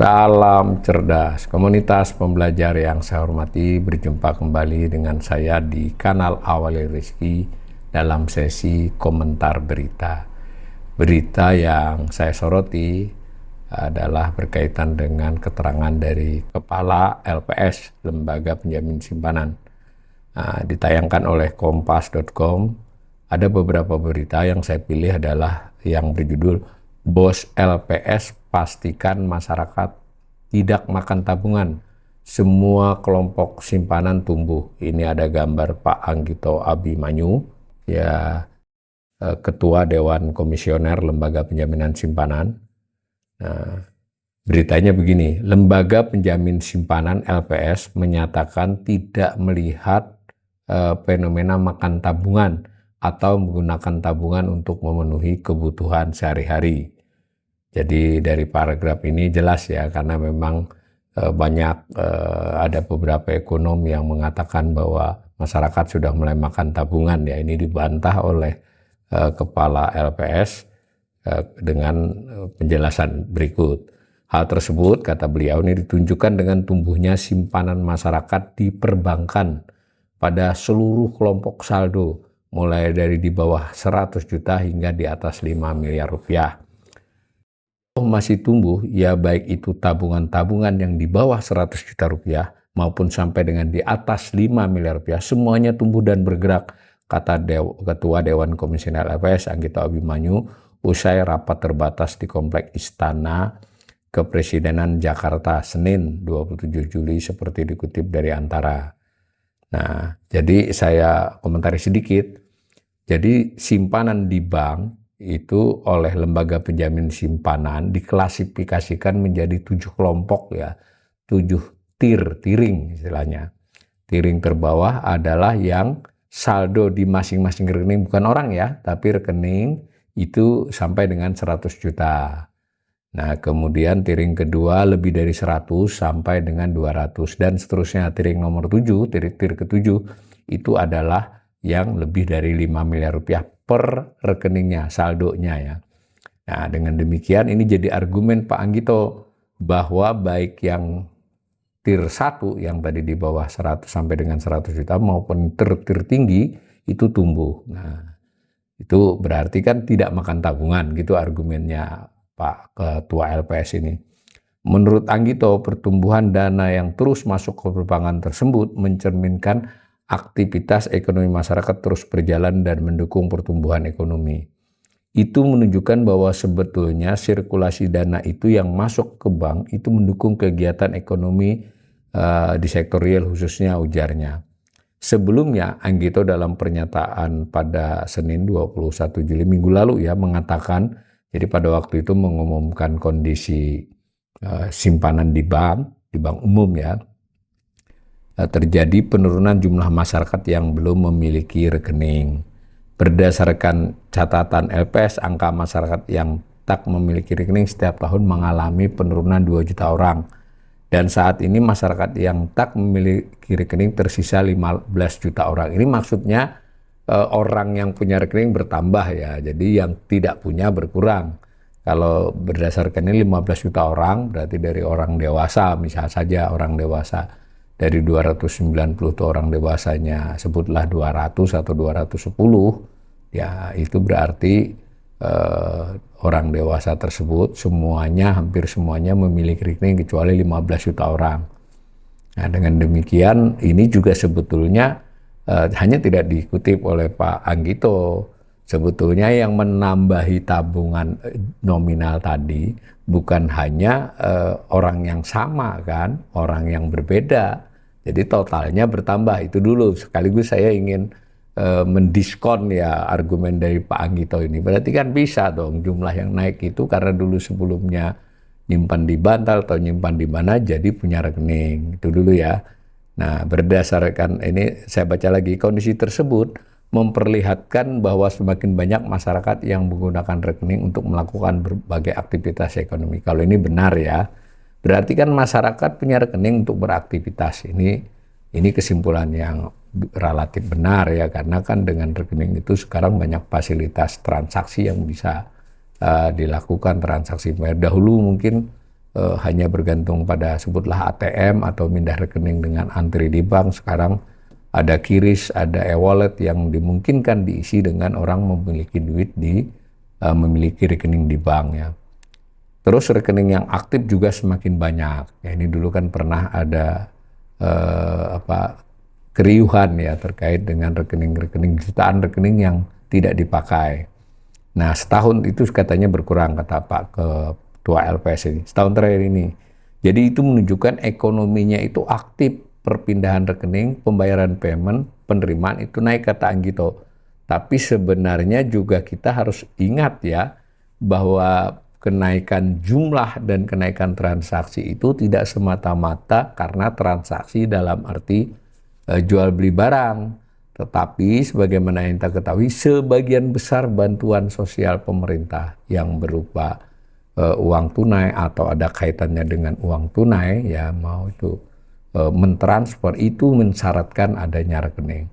Salam cerdas, komunitas pembelajar yang saya hormati, berjumpa kembali dengan saya di kanal Awali Rizki dalam sesi komentar berita. Berita yang saya soroti adalah berkaitan dengan keterangan dari Kepala LPS, Lembaga Penjamin Simpanan. Ditayangkan oleh kompas.com. Ada beberapa berita yang saya pilih adalah yang berjudul Bos LPS pastikan masyarakat tidak makan tabungan, semua kelompok simpanan tumbuh. Ini ada gambar Pak Anggito Abimanyu, ya, Ketua Dewan Komisioner Lembaga Penjaminan Simpanan. Nah, beritanya begini, Lembaga Penjamin Simpanan LPS menyatakan tidak melihat fenomena makan tabungan atau menggunakan tabungan untuk memenuhi kebutuhan sehari-hari. Jadi dari paragraf ini jelas ya, karena memang banyak ada beberapa ekonom yang mengatakan bahwa masyarakat sudah mulai makan tabungan ya. Ini dibantah oleh Kepala LPS dengan penjelasan berikut. Hal tersebut, kata beliau, ini ditunjukkan dengan tumbuhnya simpanan masyarakat di perbankan pada seluruh kelompok saldo, mulai dari di bawah 100 juta hingga di atas 5 miliar rupiah. Masih tumbuh, ya baik itu tabungan-tabungan yang di bawah 100 juta rupiah maupun sampai dengan di atas 5 miliar rupiah, semuanya tumbuh dan bergerak, kata Ketua Dewan Komisioner LPS Anggito Abimanyu usai rapat terbatas di Komplek Istana Kepresidenan Jakarta Senin 27 Juli seperti dikutip dari Antara. Nah, jadi saya komentari sedikit. Jadi simpanan di bank itu oleh lembaga penjamin simpanan diklasifikasikan menjadi 7 kelompok ya, 7 tiring istilahnya. Tiring terbawah adalah yang saldo di masing-masing rekening, bukan orang ya, tapi rekening itu sampai dengan 100 juta. Nah, kemudian tiring kedua lebih dari 100 sampai dengan 200 dan seterusnya. Tiring nomor 7, tiring ke-7 itu adalah yang lebih dari 5 miliar rupiah per rekeningnya, saldonya ya. Nah, dengan demikian ini jadi argumen Pak Anggito bahwa baik yang tier 1 yang tadi di bawah 100 sampai dengan 100 juta maupun tier tinggi itu tumbuh. Nah, itu berarti kan tidak makan tabungan gitu argumennya Pak Ketua LPS ini. Menurut Anggito, pertumbuhan dana yang terus masuk ke perbankan tersebut mencerminkan aktivitas ekonomi masyarakat terus berjalan dan mendukung pertumbuhan ekonomi. Itu menunjukkan bahwa sebetulnya sirkulasi dana itu yang masuk ke bank itu mendukung kegiatan ekonomi di sektor real khususnya, ujarnya. Sebelumnya, Anggito dalam pernyataan pada Senin 21 Juli minggu lalu ya mengatakan, jadi pada waktu itu mengumumkan kondisi simpanan di bank umum ya, terjadi penurunan jumlah masyarakat yang belum memiliki rekening. Berdasarkan catatan LPS, angka masyarakat yang tak memiliki rekening setiap tahun mengalami penurunan 2 juta orang. Dan saat ini masyarakat yang tak memiliki rekening tersisa 15 juta orang. Ini maksudnya orang yang punya rekening bertambah ya, jadi yang tidak punya berkurang. Kalau berdasarkan ini 15 juta orang, berarti dari orang dewasa, misal saja orang dewasa, dari 290 itu orang dewasanya sebutlah 200 atau 210, ya itu berarti orang dewasa tersebut semuanya, hampir semuanya memiliki rekening kecuali 15 juta orang. Nah, dengan demikian ini juga sebetulnya hanya tidak dikutip oleh Pak Anggito. Sebetulnya yang menambahi tabungan nominal tadi bukan hanya orang yang sama kan, orang yang berbeda. Jadi totalnya bertambah itu dulu. Sekaligus saya ingin mendiskon ya argumen dari Pak Anggito ini. Berarti kan bisa dong jumlah yang naik itu karena dulu sebelumnya nyimpan di bantal atau nyimpan di mana jadi punya rekening. Itu dulu ya. Nah, berdasarkan ini saya baca lagi, kondisi tersebut memperlihatkan bahwa semakin banyak masyarakat yang menggunakan rekening untuk melakukan berbagai aktivitas ekonomi. Kalau ini benar ya, berarti kan masyarakat punya rekening untuk beraktivitas. Ini kesimpulan yang relatif benar ya, karena kan dengan rekening itu sekarang banyak fasilitas transaksi yang bisa dilakukan, transaksi bayar. Dahulu mungkin hanya bergantung pada sebutlah ATM atau pindah rekening dengan antri di bank. Sekarang ada QRIS, ada e-wallet yang dimungkinkan diisi dengan orang memiliki duit memiliki rekening di bank ya. Terus rekening yang aktif juga semakin banyak. Ya, ini dulu kan pernah ada keriuhan ya terkait dengan rekening-rekening, jutaan rekening yang tidak dipakai. Nah, setahun itu katanya berkurang, kata Pak Ketua LPS ini, setahun terakhir ini. Jadi itu menunjukkan ekonominya itu aktif, perpindahan rekening, pembayaran payment, penerimaan itu naik, kata Anggito. Tapi sebenarnya juga kita harus ingat ya, bahwa kenaikan jumlah dan kenaikan transaksi itu tidak semata-mata karena transaksi dalam arti jual beli barang. Tetapi sebagaimana yang kita ketahui, sebagian besar bantuan sosial pemerintah yang berupa uang tunai atau ada kaitannya dengan uang tunai, ya mau itu mentransfer, itu mensyaratkan adanya rekening.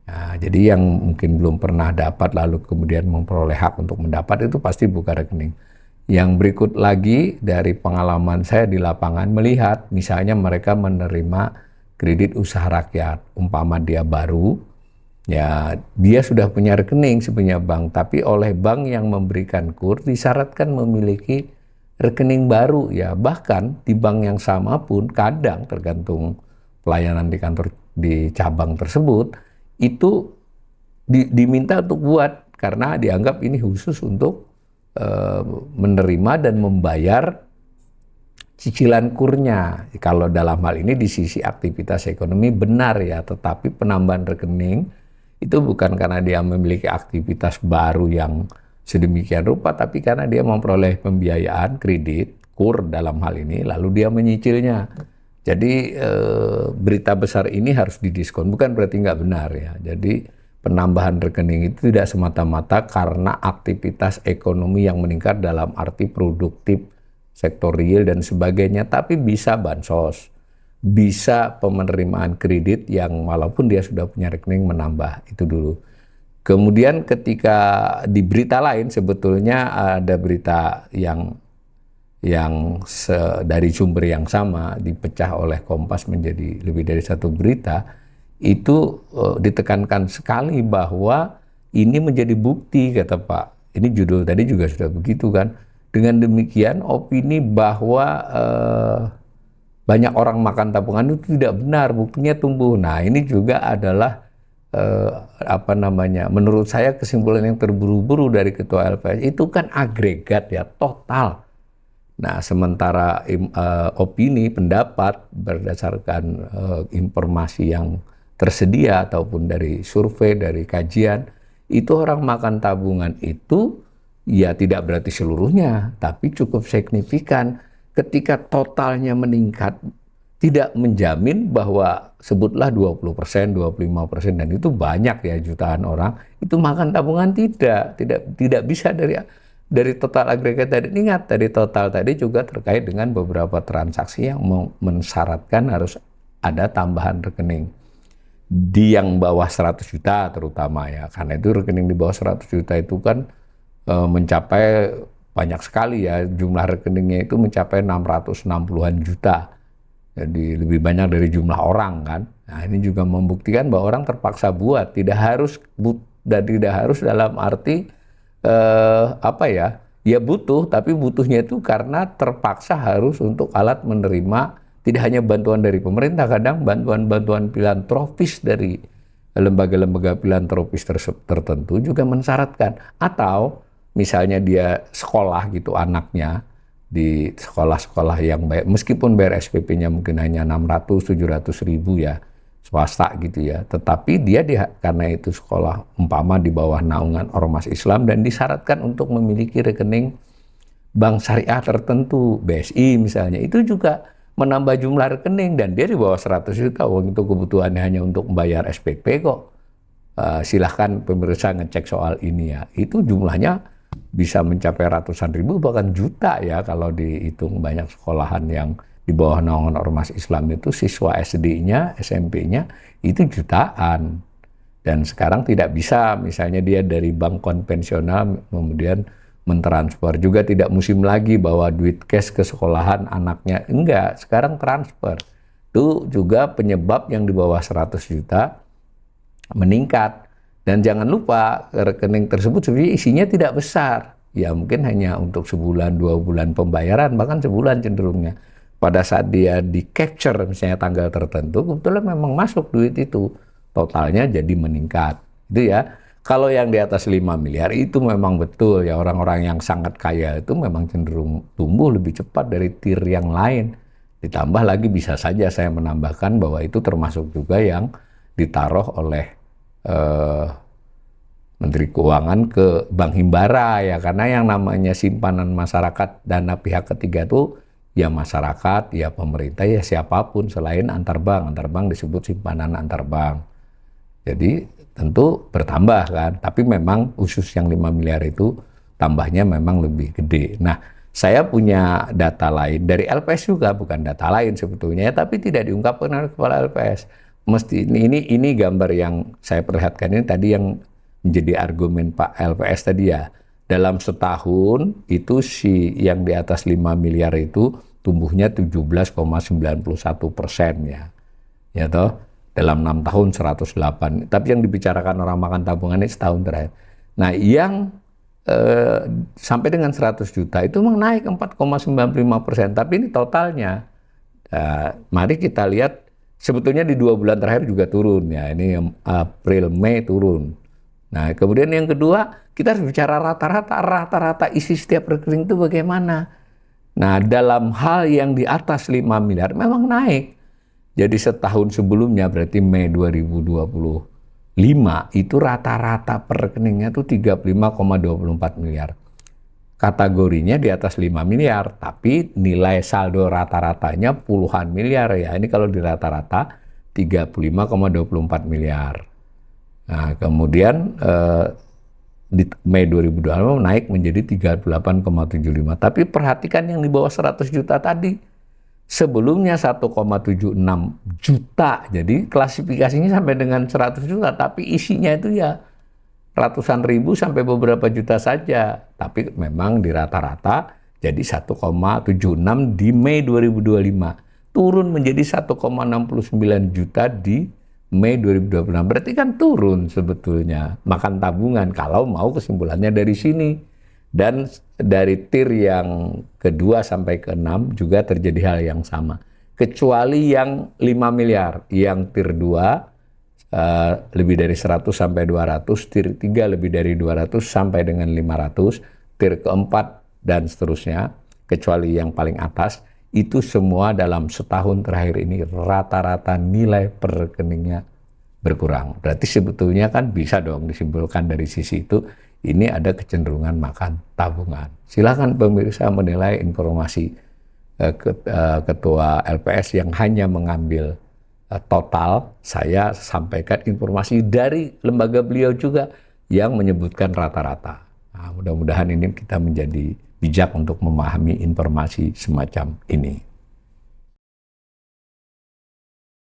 Nah, jadi yang mungkin belum pernah dapat lalu kemudian memperoleh hak untuk mendapat itu pasti buka rekening. Yang berikut lagi dari pengalaman saya di lapangan melihat, misalnya mereka menerima kredit usaha rakyat, umpama dia baru, ya dia sudah punya rekening sebenarnya bank, tapi oleh bank yang memberikan KUR disyaratkan memiliki rekening baru ya. Bahkan di bank yang sama pun kadang tergantung pelayanan di kantor di cabang tersebut itu diminta untuk buat, karena dianggap ini khusus untuk menerima dan membayar cicilan kurnya. Kalau dalam hal ini di sisi aktivitas ekonomi benar ya, tetapi penambahan rekening itu bukan karena dia memiliki aktivitas baru yang sedemikian rupa, tapi karena dia memperoleh pembiayaan kredit, KUR dalam hal ini, lalu dia menyicilnya. Jadi berita besar ini harus didiskon, bukan berarti nggak benar ya. Jadi penambahan rekening itu tidak semata-mata karena aktivitas ekonomi yang meningkat dalam arti produktif, sektor real dan sebagainya, tapi bisa bansos, bisa penerimaan kredit yang walaupun dia sudah punya rekening menambah, itu dulu. Kemudian ketika di berita lain sebetulnya ada berita yang dari sumber yang sama dipecah oleh Kompas menjadi lebih dari satu berita, itu ditekankan sekali bahwa ini menjadi bukti, kata Pak. Ini judul tadi juga sudah begitu kan. Dengan demikian opini bahwa banyak orang makan tabungan itu tidak benar, buktinya tumbuh. Nah, ini juga adalah menurut saya kesimpulan yang terburu-buru dari Ketua LPS itu kan agregat ya, total. Nah, sementara opini, pendapat berdasarkan informasi yang tersedia ataupun dari survei, dari kajian, itu orang makan tabungan itu ya tidak berarti seluruhnya, tapi cukup signifikan. Ketika totalnya meningkat, tidak menjamin bahwa sebutlah 20%, 25%, dan itu banyak ya, jutaan orang, itu makan tabungan tidak bisa dari total agregat tadi. Ingat, dari total tadi juga terkait dengan beberapa transaksi yang mensyaratkan harus ada tambahan rekening. Di yang bawah 100 juta terutama ya, karena itu rekening di bawah 100 juta itu kan mencapai banyak sekali ya, jumlah rekeningnya itu mencapai 660-an juta. Jadi lebih banyak dari jumlah orang kan. Nah, ini juga membuktikan bahwa orang terpaksa buat, tidak harus dalam arti ya butuh, tapi butuhnya itu karena terpaksa harus untuk alat menerima tidak hanya bantuan dari pemerintah, kadang bantuan-bantuan filantropis dari lembaga-lembaga filantropis tertentu juga mensyaratkan. Atau misalnya dia sekolah gitu, anaknya di sekolah-sekolah yang baik, meskipun bayar SPP-nya mungkin hanya 600-700 ribu ya, swasta gitu ya, tetapi dia karena itu sekolah umpama di bawah naungan Ormas Islam dan disyaratkan untuk memiliki rekening bank syariah tertentu, BSI misalnya, itu juga menambah jumlah rekening, dan dia di bawah 100 juta, uang itu kebutuhannya hanya untuk membayar SPP kok. Silahkan pemirsa ngecek soal ini ya, itu jumlahnya bisa mencapai ratusan ribu bahkan juta ya kalau dihitung. Banyak sekolahan yang di bawah naungan Ormas Islam itu siswa SD-nya, SMP-nya itu jutaan. Dan sekarang tidak bisa misalnya dia dari bank konvensional kemudian mentransfer. Juga tidak musim lagi bawa duit cash ke sekolahan anaknya. Enggak, sekarang transfer. Itu juga penyebab yang di bawah 100 juta meningkat. Dan jangan lupa rekening tersebut sebenarnya isinya tidak besar. Ya mungkin hanya untuk sebulan, 2 bulan pembayaran, bahkan sebulan cenderungnya. Pada saat dia di capture misalnya tanggal tertentu, kebetulan memang masuk duit itu. Totalnya jadi meningkat. Itu ya. Kalau yang di atas 5 miliar itu memang betul ya, orang-orang yang sangat kaya itu memang cenderung tumbuh lebih cepat dari tier yang lain. Ditambah lagi bisa saja saya menambahkan bahwa itu termasuk juga yang ditaruh oleh Menteri Keuangan ke Bank Himbara ya, karena yang namanya simpanan masyarakat dana pihak ketiga itu ya masyarakat, ya pemerintah, ya siapapun selain antar bank. Antar bank disebut simpanan antar bank. Jadi tentu bertambah kan, tapi memang khusus yang 5 miliar itu tambahnya memang lebih gede. Nah, saya punya data lain dari LPS juga, bukan data lain sebetulnya, tapi tidak diungkapkan oleh kepala LPS. Mesti ini gambar yang saya perlihatkan ini tadi yang menjadi argumen Pak LPS tadi ya. Dalam setahun itu si yang di atas 5 miliar itu tumbuhnya 17,91% ya. Ya toh, dalam 6 tahun 108. Tapi yang dibicarakan orang makan tabungan ini setahun terakhir. Nah, yang sampai dengan 100 juta itu memang naik 4,95%. Tapi ini totalnya. Mari kita lihat. Sebetulnya di 2 bulan terakhir juga turun ya, ini April, Mei turun. Nah, kemudian yang kedua, kita harus bicara rata-rata isi setiap rekening itu bagaimana. Nah, dalam hal yang di atas 5 miliar memang naik. Jadi setahun sebelumnya berarti Mei 2025 itu rata-rata per rekeningnya itu 35,24 miliar. Kategorinya di atas 5 miliar, tapi nilai saldo rata-ratanya puluhan miliar ya. Ini kalau di rata-rata 35,24 miliar. Nah, kemudian di Mei 2025 naik menjadi 38,75. Tapi perhatikan yang di bawah 100 juta tadi. Sebelumnya 1,76 juta. Jadi klasifikasinya sampai dengan 100 juta, tapi isinya itu ya ratusan ribu sampai beberapa juta saja. Tapi memang di rata-rata jadi 1,76 di Mei 2025. Turun menjadi 1,69 juta di Mei 2026. Berarti kan turun sebetulnya makan tabungan kalau mau kesimpulannya dari sini. Dan dari tier yang kedua sampai ke-6 juga terjadi hal yang sama. Kecuali yang 5 miliar, yang tier 2 lebih dari 100 sampai 200, tier 3 lebih dari 200 sampai dengan 500, tier keempat dan seterusnya, kecuali yang paling atas, itu semua dalam setahun terakhir ini rata-rata nilai per rekeningnya berkurang. Berarti sebetulnya kan bisa dong disimpulkan dari sisi itu, ini ada kecenderungan makan tabungan. Silakan pemirsa menilai informasi Ketua LPS yang hanya mengambil total. Saya sampaikan informasi dari lembaga beliau juga yang menyebutkan rata-rata. Nah, mudah-mudahan ini kita menjadi bijak untuk memahami informasi semacam ini.